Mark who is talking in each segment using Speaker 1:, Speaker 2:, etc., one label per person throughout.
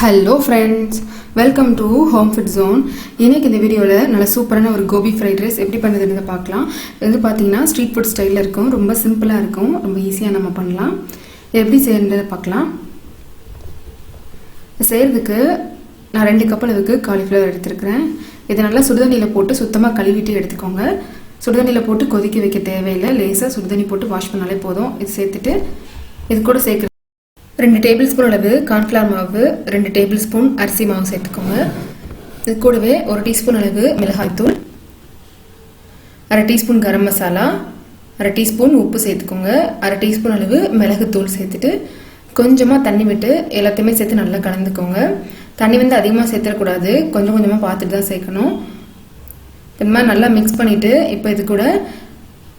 Speaker 1: Hello friends, welcome to Home Fit Zone. இன்றைக்கி இந்த வீடியோவில் நல்ல சூப்பரான ஒரு கோபி ஃப்ரைட் ரைஸ் எப்படி பண்ணுறதுன்னு பார்க்கலாம். இது பார்த்தீங்கன்னா ஸ்ட்ரீட் ஃபுட் ஸ்டைலில் இருக்கும், ரொம்ப சிம்பிளாக இருக்கும், ரொம்ப ஈஸியாக நம்ம பண்ணலாம். எப்படி செய்யறதை பார்க்கலாம். செய்கிறதுக்கு நான் 2 கப் அளவுக்கு காலிஃப்ளவர் எடுத்துருக்கிறேன். இதை நல்லா சுடுதண்ணியில் போட்டு சுத்தமாக கழுவிட்டு எடுத்துக்கோங்க. சுடுதண்ணியில் போட்டு கொதிக்க வைக்க தேவையில்லை, லேசாக சுடுதண்ணி போட்டு வாஷ் பண்ணாலே போதும். இது சேர்த்துட்டு இது கூட சேர்க்குற 2 டேபிள் ஸ்பூன் அளவு கார்ன்ஃப்ளவர் மாவு, 2 டேபிள் ஸ்பூன் அரிசி மாவு சேர்த்துக்கோங்க. இது கூடவே 1 டீஸ்பூன் அளவு மிளகாய்த்தூள், 1/2 டீஸ்பூன் கரம் மசாலா, 1/2 டீஸ்பூன் உப்பு சேர்த்துக்கோங்க. 1/2 டீஸ்பூன் அளவு மிளகுத்தூள் சேர்த்துட்டு கொஞ்சமாக தண்ணி விட்டு எல்லாத்தையுமே சேர்த்து நல்லா கலந்துக்கோங்க. தண்ணி வந்து அதிகமாக சேர்த்துடக்கூடாது, கொஞ்சம் கொஞ்சமாக பார்த்துட்டு தான் சேர்க்கணும். இந்த மாதிரி நல்லா மிக்ஸ் பண்ணிவிட்டு இப்போ இது கூட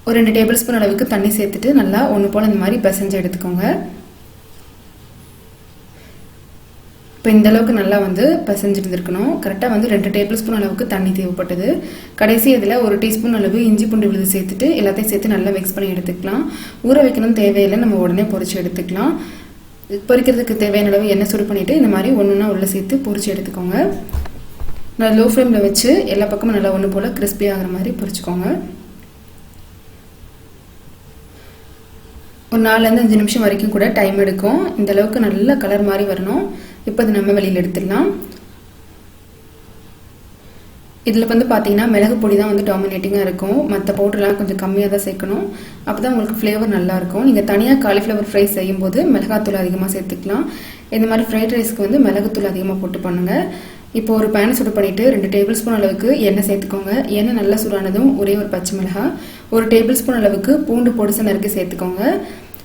Speaker 1: ஒரு 2 டேபிள் ஸ்பூன் அளவுக்கு தண்ணி சேர்த்துட்டு நல்லா ஒன்று போல் இந்த மாதிரி பிசைஞ்சு எடுத்துக்கோங்க. இப்போ இந்த அளவுக்கு நல்லா வந்து பிசைஞ்சிட்டு இருக்கணும். கரெக்டாக வந்து 2 டேபிள் ஸ்பூன் அளவுக்கு தண்ணி தேவைப்பட்டது. கடைசி இதில் 1 டீஸ்பூன் அளவு இஞ்சி பூண்டு விழுது சேர்த்துட்டு எல்லாத்தையும் சேர்த்து நல்லா மிக்ஸ் பண்ணி எடுத்துக்கலாம். ஊற வைக்கணும் தேவையில்லை, நம்ம உடனே பொரிச்சு எடுத்துக்கலாம். பொரிக்கிறதுக்கு தேவையான அளவு எண்ணெய் சுடு பண்ணிவிட்டு இந்த மாதிரி ஒன்றுனா உள்ளே சேர்த்து பொரிச்சு எடுத்துக்கோங்க. நல்லா லோ ஃப்ளேமில் வச்சு எல்லா பக்கமும் நல்லா ஒன்று போல் கிறிஸ்பி ஆகிற மாதிரி பொரிச்சுக்கோங்க. ஒரு 4-5 நிமிஷம் வரைக்கும் கூட டைம் எடுக்கும். இந்த அளவுக்கு நல்ல கலர் மாதிரி வரணும். இப்போ அது நம்ம வெளியில் எடுத்துடலாம். இதில் வந்து பார்த்தீங்கன்னா மிளகு பொடி தான் வந்து டாமினேட்டிங்காக இருக்கும், மற்ற பவுடர்லாம் கொஞ்சம் கம்மியாக தான் சேர்க்கணும். அப்போ தான் உங்களுக்கு ஃப்ளேவர் நல்லாயிருக்கும். நீங்கள் தனியாக காலிஃப்ளவர் ஃப்ரை செய்யும்போது மிளகாத்தூள் அதிகமாக சேர்த்துக்கலாம். இந்த மாதிரி ஃப்ரைட் ரைஸ்க்கு வந்து மிளகுத்தூள் அதிகமாக போட்டு பண்ணுங்கள். இப்போ ஒரு பேனை சுடு பண்ணிவிட்டு 2 டேபிள் ஸ்பூன் அளவுக்கு எண்ணெய் சேர்த்துக்கோங்க. எண்ணெய் நல்லா சூடானதும் ஒரே ஒரு பச்சை மிளகாய், 1 டேபிள் ஸ்பூன் அளவுக்கு பூண்டு பொடிசு நறுக்கி சேர்த்துக்கோங்க.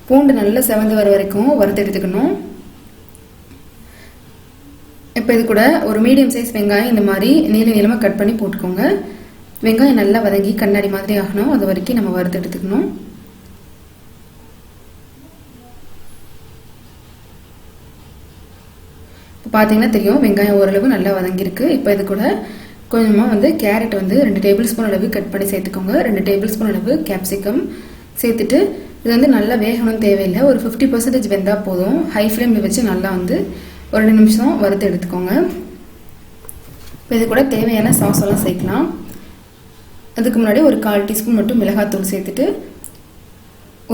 Speaker 1: பூண்டு நல்லா செவந்து வர வரைக்கும் வறுத்து எடுத்துக்கணும். இப்போ இது கூட ஒரு மீடியம் சைஸ் வெங்காயம் இந்த மாதிரி நீளமாக கட் பண்ணி போட்டுக்கோங்க. வெங்காயம் நல்லா வதங்கி கண்ணாடி மாதிரி ஆகணும், அது வரைக்கும் நம்ம வறுத்து எடுத்துக்கணும். இப்போ பார்த்தீங்கன்னா தெரியும் வெங்காயம் ஓரளவு நல்லா வதங்கியிருக்கு. இப்போ இது கூட கொஞ்சமாக வந்து கேரட் வந்து 2 டேபிள் ஸ்பூன் அளவு கட் பண்ணி சேர்த்துக்கோங்க. 2 டேபிள் ஸ்பூன் அளவு கேப்சிகம் சேர்த்துட்டு இது வந்து நல்லா வேகணும் தேவையில்லை, ஒரு 50% வெந்தால் போதும். ஹை ஃப்ளேமில் வச்சு நல்லா வந்து ஒரு 2 நிமிஷம் வறுத்து எடுத்துக்கோங்க. இப்போ இது கூட தேவையான சாஸ் எல்லாம் சேர்க்கலாம். அதுக்கு முன்னாடி ஒரு 1/4 டீஸ்பூன் மட்டும் மிளகாத்தூள் சேர்த்துட்டு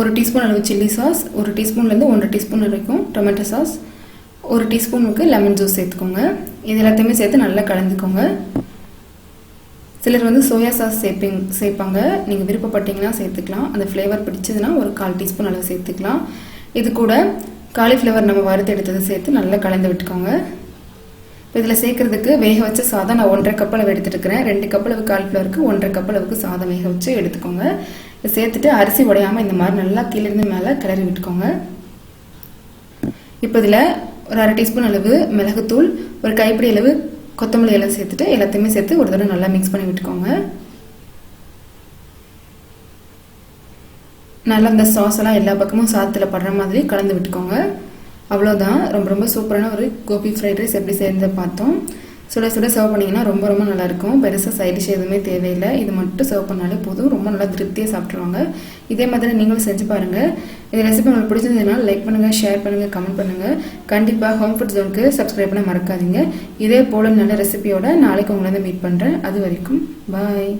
Speaker 1: 1 டீஸ்பூன் அளவு சில்லி சாஸ், 1 டீஸ்பூன்லேருந்து 1 டீஸ்பூன் வரைக்கும் டொமேட்டோ சாஸ், 1 டீஸ்பூனுக்கு லெமன் ஜூஸ் சேர்த்துக்கோங்க. இது எல்லாத்தையுமே சேர்த்து நல்லா கலந்துக்கோங்க. சிலர் வந்து சோயா சாஸ் சேர்ப்பாங்க, நீங்கள் விருப்பப்பட்டீங்கன்னா சேர்த்துக்கலாம். அந்த ஃப்ளேவர் பிடிச்சதுன்னா ஒரு 1/4 டீஸ்பூன் அளவு சேர்த்துக்கலாம். இது கூட காலிஃப்ளவர் நம்ம வறுத்து எடுத்தது சேர்த்து நல்லா கலந்து விட்டுக்கோங்க. இப்போ இதில் சேர்க்குறதுக்கு வேக வச்ச சாதம் நான் 1.5 கப் அளவு எடுத்துட்டுருக்கிறேன். 2 கப் அளவு காலிஃப்ளவருக்கு 1.5 கப் அளவுக்கு சாதம் வேக வச்சு எடுத்துக்கோங்க. இதை சேர்த்துட்டு அரிசி உடையாமல் இந்த மாதிரி நல்லா கீழிருந்து மேலே கிளறி விட்டுக்கோங்க. இப்போ இதில் ஒரு 1/2 டீஸ்பூன் அளவு மிளகுத்தூள், ஒரு கைப்பிடி அளவு கொத்தமல்லி எல்லாம் சேர்த்துட்டு எல்லாத்தையுமே சேர்த்து ஒரு தடவை நல்லா மிக்ஸ் பண்ணி விட்டுக்கோங்க. நல்லா இந்த சாஸ் எல்லாம் எல்லா பக்கமும் சாதத்தில் படுற மாதிரி கலந்து விட்டுக்கோங்க. அவ்வளோதான், ரொம்ப ரொம்ப சூப்பரான ஒரு கோபி ஃப்ரைட் ரைஸ் எப்படி செய்யறதை பார்த்தோம். சுட சுட சர்வ் பண்ணிங்கன்னா ரொம்ப ரொம்ப நல்லாயிருக்கும். பெருசாக சைட் டிஷ் எதுவுமே தேவையில்லை, இது மட்டும் சர்வ் பண்ணாலே போதும். ரொம்ப நல்லா திருப்தியாக சாப்பிட்ருவாங்க. இதே மாதிரி நீங்களும் செஞ்சு பாருங்கள். இந்த ரெசிபி உங்களுக்கு பிடிச்சதுன்னா லைக் பண்ணுங்கள், ஷேர் பண்ணுங்கள், கமெண்ட் பண்ணுங்கள். கண்டிப்பாக ஹோம் ஃபுட் ஜோனுக்கு சப்ஸ்கிரைப் பண்ண மறக்காதீங்க. இதே போல் நல்ல ரெசிபியோட நாளைக்கு உங்களை வந்து மீட் பண்ணுறேன். அது வரைக்கும் பாய்.